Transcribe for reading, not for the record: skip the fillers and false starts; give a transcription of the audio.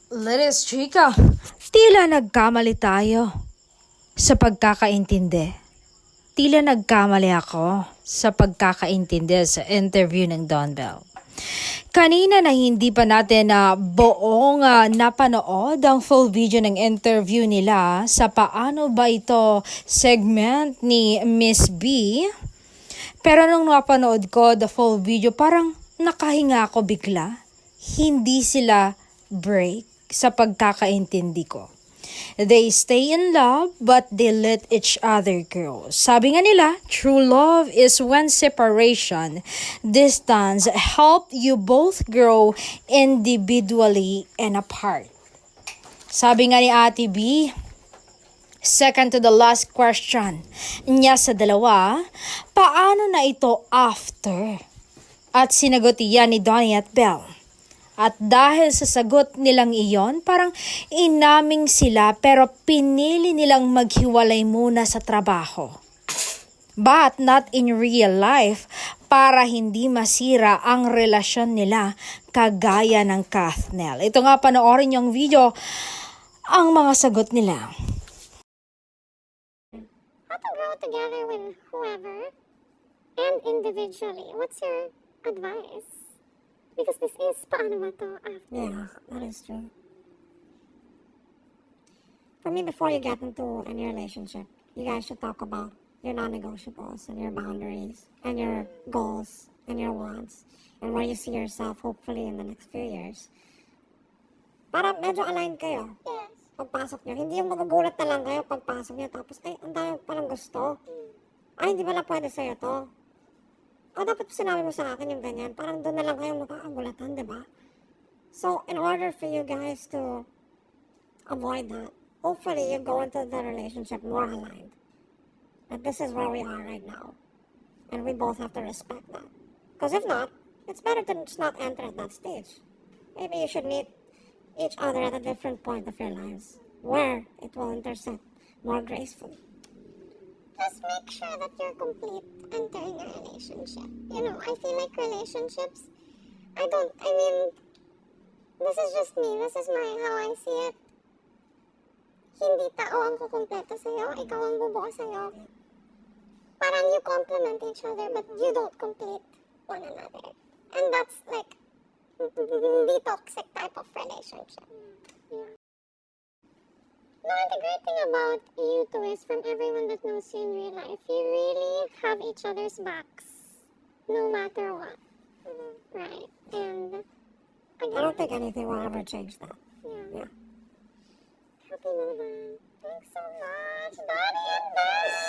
Lilis, chika, tila nagkamali tayo sa pagkakaintindi. Tila nagkamali ako sa pagkakaintindi sa interview ng Don Bell. Kanina na hindi pa natin buong napanood ang full video ng interview nila sa paano ba ito segment ni Miss B. Pero nung napanood ko the full video, parang nakahinga ako bigla. Hindi sila break sa pagkakaintindi ko. They stay in love but they let each other grow. Sabi nga nila, true love is when separation, distance help you both grow individually and apart. Sabi nga ni Ate B, second to the last question niya sa dalawa, paano na ito after? At sinagot iyan ni Donnie at Belle. At dahil sa sagot nilang iyon, parang inaming sila pero pinili nilang maghiwalay muna sa trabaho. But not in real life para hindi masira ang relasyon nila kagaya ng Kathnel. Ito nga, panoorin yung video, ang mga sagot nila. How to grow together with whoever and individually. What's your advice? Because this is paano ba to after. Yeah, that is true. For me, before you get into any relationship, you guys should talk about your non-negotiables and your boundaries and your goals and your wants and where you see yourself hopefully in the next few years. Para medyo aligned kayo. Yes. Pagpasok nyo. Hindi yung magugulat na lang kayo pagpasok nyo tapos ay, ang dami palang gusto. Ay, hindi pala pwede sa'yo to. O, dapat sinabi mo sa akin yung ganyan. Parang doon na lang kayo makakagulatan, di ba? So, in order for you guys to avoid that, hopefully you go into the relationship more aligned. And this is where we are right now. And we both have to respect that. Because if not, it's better to just not enter at that stage. Maybe you should meet each other at a different point of your lives where it will intersect more gracefully. Just make sure that you're complete entering a relationship. You know, I feel like relationships, this is just me. This is how I see it. Hindi tao ang kukumpleto sa'yo, ikaw ang bubuo sa'yo. Parang you complement each other but you don't complete one another. And that's like the toxic type of relationship. Yeah. No, the great thing about you two is from everyone that knows you in real life, you really have each other's backs, no matter what. Right? And I don't think anything will ever change that. yeah. Yeah. Happy naman. Thanks so much, Donnie and Belle.